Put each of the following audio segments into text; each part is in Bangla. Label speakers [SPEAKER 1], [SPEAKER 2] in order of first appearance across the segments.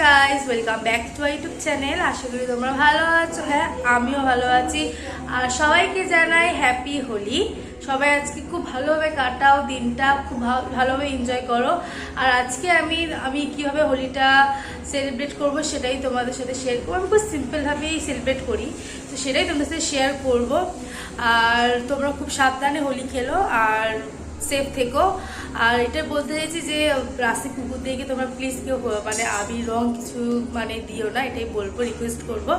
[SPEAKER 1] Guys, welcome back to my YouTube channel. আশা করি তোমরা ভালো আছো। হ্যাঁ, আমিও ভালো আছি। আর সবাইকে জানাই হ্যাপি হোলি। সবাই আজকে খুব ভালোভাবে কাটাও, দিনটা খুব ভালোভাবে এনজয় করো। আর আজকে আমি কিভাবে হোলিটা সেলিব্রেট করব সেটাই তোমাদের সাথে শেয়ার করবো। আমি খুব সিম্পলভাবেই সেলিব্রেট করি, তো সেটাই তোমাদের সাথে শেয়ার করব। আর তোমরা খুব সাবধানে হোলি খেলো আর সেফ থেকো। আর এটা বলতে চাইছি যে রাস্তায় কুকুর দিয়ে তোমরা প্লিজ কেউ মানে আবির রং কিছু মানে দিও না, এটাই বলবো, রিকোয়েস্ট করবো।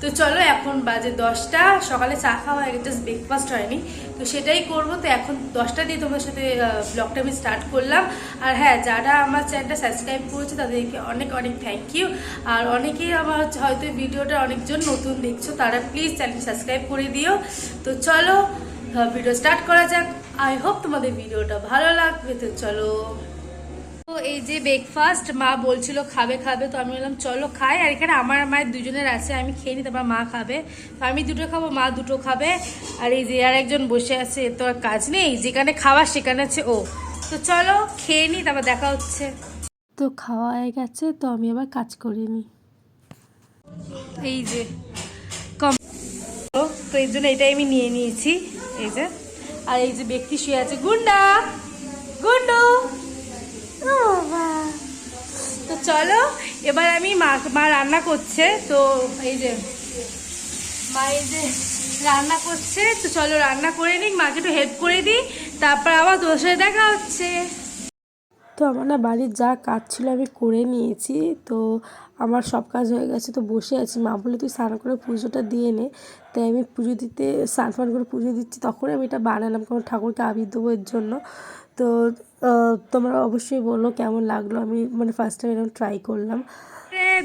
[SPEAKER 1] তো চলো, এখন বাজে 10টা, সকালে চা খাওয়া হয়ে গেছে, জাস্ট ব্রেকফাস্ট হয়নি, তো সেটাই করবো। তো এখন 10টা দিয়ে তোমার সাথে ব্লগটা আমি স্টার্ট করলাম। আর হ্যাঁ, যারা আমার চ্যানেলটা সাবস্ক্রাইব করেছে তাদেরকে অনেক অনেক থ্যাংক ইউ। আর অনেকেই আমার হয়তো ভিডিওটা অনেকজন নতুন দেখছো, তারা প্লিজ চ্যানেল সাবস্ক্রাইব করে দিও। তো চলো ভিডিও স্টার্ট করা যাক। আই হোপ তোমাদের ভিডিওটা ভালো লাগবে। তো চলো, তো এই যে ব্রেকফাস্ট মা বলছিল খাবে খাবে, তো আমি বললাম চলো খাই। আর এখানে আমার মায়ের দুজনের আছে, আমি খেয়ে নিই, তারপর মা খাবে। তো আমি দুটো খাবো, মা দুটো খাবে। আর এই যে আর একজন বসে আছে, এর তো আর কাজ নেই, যেখানে খাওয়া সেখানে আছে ও। তো চলো খেয়ে নিই, তারপর দেখা হচ্ছে। তো খাওয়া হয়ে গেছে, তো আমি আবার কাজ করে নিই। এই যে তো এই জন্য এটাই আমি নিয়ে নিয়েছি, এই যে। আর এই যে ব্যক্তি শুয়ে আছে, গুন্ডা গুন্ডু। তো চলো, এবার আমি মা রান্না করছে, তো এই যে মা এই যে রান্না করছে, তো চলো রান্না করে নিই, মাকে একটু হেল্প করে দিই, তারপর আবার তোর সাথে দেখা হচ্ছে। তো আমার না বাড়ির যা কাজ ছিল আমি করে নিয়েছি, তো আমার সব কাজ হয়ে গেছে। তো বসে আছি, মা বলে তুই স্নান করে পুজোটা দিয়ে নে। তাই আমি পুজো দিতে স্নান ফান করে পুজো দিচ্ছি, তখন আমি এটা বানালাম, কারণ ঠাকুরকে আবির দেবো এর জন্য। তো তোমরা অবশ্যই বলো কেমন লাগলো, আমি মানে ফার্স্ট টাইম এরকম ট্রাই করলাম।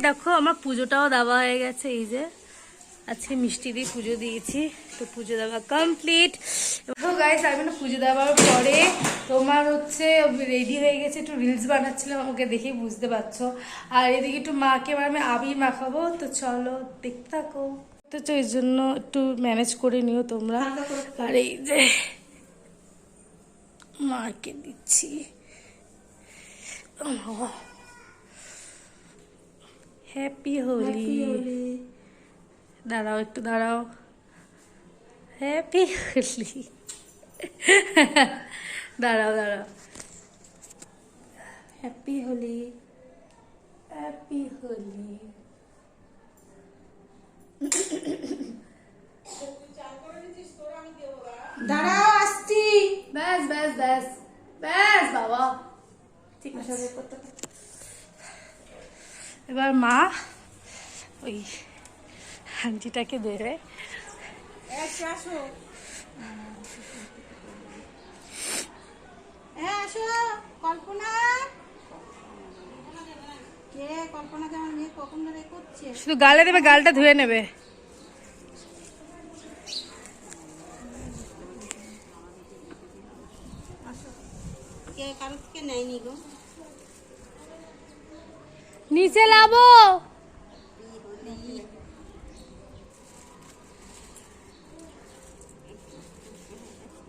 [SPEAKER 1] দেখো আমার পুজোটাও দেওয়া হয়ে গেছে, এই যে আজকে মিষ্টি দিয়ে পুজো দিয়েছি, তো পুজো দেওয়া কমপ্লিট। তো গাইস, আমি না পুজো দেওয়ার পরে তোমার হচ্ছে রেডি হয়ে গেছে, একটু রিলস বানাচ্ছিলাম, আমাকে দেখেই বুঝতে পারছো। আর এদিকে একটু মাকে এবার আমি আবির মাখাবো, তো চলো দেখতে থাকো। তো এই জন্য একটু ম্যানেজ করে নিও তোমরা। আর এই যে মাকে দিচ্ছি, হ্যাপি হোলি। দাঁড়াও একটু দাঁড়াও, হ্যাপি হোলি। দাঁড়াও দাঁড়াও, হ্যাপি হোলি, হ্যাপি হোলি।
[SPEAKER 2] দাঁড়াও, আসছি।
[SPEAKER 1] ব্যাস ব্যাস ব্যাস ব্যাস বাবা, ঠিক আছে। এবার মা ওই হাঁড়িটাকে দেবে।
[SPEAKER 2] আসো, আসো। কল্পনা, কে? কল্পনা যে আমার মেয়ে কখন ধরে করছে।
[SPEAKER 1] শুধু গালে দেবে, গালটা ধুয়ে নেবে।
[SPEAKER 2] কে কারোর থেকে নেয়নি গো।
[SPEAKER 1] নিচে লাবো।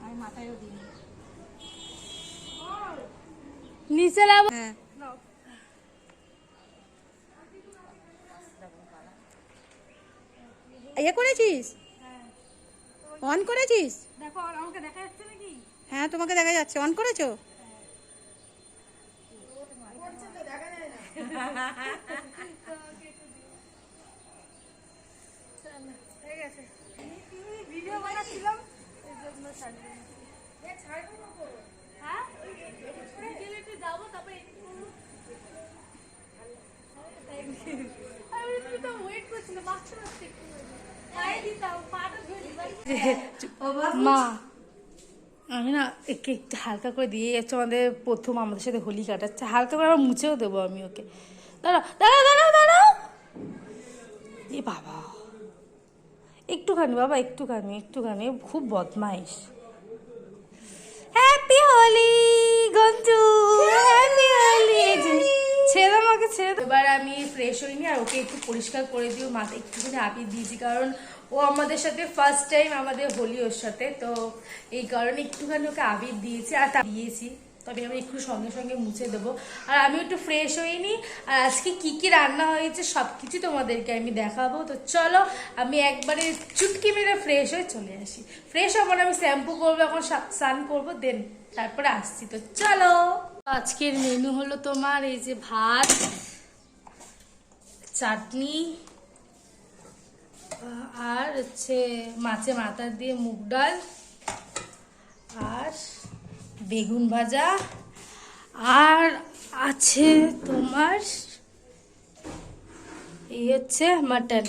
[SPEAKER 2] আমি মাথায়ও দিই।
[SPEAKER 1] নিচে লাবো।
[SPEAKER 2] হ্যাঁ, ইয়ে করেছিস, অন করেছিস?
[SPEAKER 1] দেখো আমাকে দেখা যাচ্ছে নাকি?
[SPEAKER 2] হ্যাঁ, তোমাকে দেখা যাচ্ছে। অন করেছো?
[SPEAKER 1] ভিডিও বানাচ্ছিলাম, এই জন্য হ্যাঁ বিকেলে একটু যাবো, তারপরে মা আমি না একে একটু হালকা করে দিয়ে যাচ্ছে, আমাদের প্রথম আমাদের সাথে হোলি কাটাচ্ছে, হালকা করে আবার মুছেও দেবো আমি ওকে। দাঁড়াও দাঁড়াও দাঁড়াও দাঁড়াও, এ বাবা একটুখানি, বাবা একটুখানি একটুখানি, খুব বদমাইশ। Happy Holi Ganju, happy Holi. ছেড়ে আমাকে ছেড়ে। এবার আমি ফ্রেশ হইনি, আর ওকে একটু পরিষ্কার করে দিও, মাথা একটুখানি আবির দিয়েছি, কারণ ও আমাদের সাথে ফার্স্ট টাইম আমাদের হোলি ওর সাথে, তো এই কারণে একটুখানি ওকে আবির দিয়েছি আর দিয়েছি। তো তবে আমি একটু সঙ্গে সঙ্গে মুছে দেবো। আর আমি একটু ফ্রেশ হইনি, আর আজকে কি কি রান্না হয়েছে সব কিছু তোমাদেরকে আমি দেখাবো। তো চলো আমি একবারে চুটকি মেরে ফ্রেশ হয়ে চলে আসি। ফ্রেশ হবো না, আমি শ্যাম্পু করবো, এখন স্নান করবো, দেন তারপরে আসছি। তো চলো, আজকের মেনু হলো তোমার এই যে ভাত, চাটনি, আর হচ্ছে মাছে মাথা দিয়ে মুগ ডাল, আর বেগুন ভাজা, আর আছে তোমার এই হচ্ছে মাটন।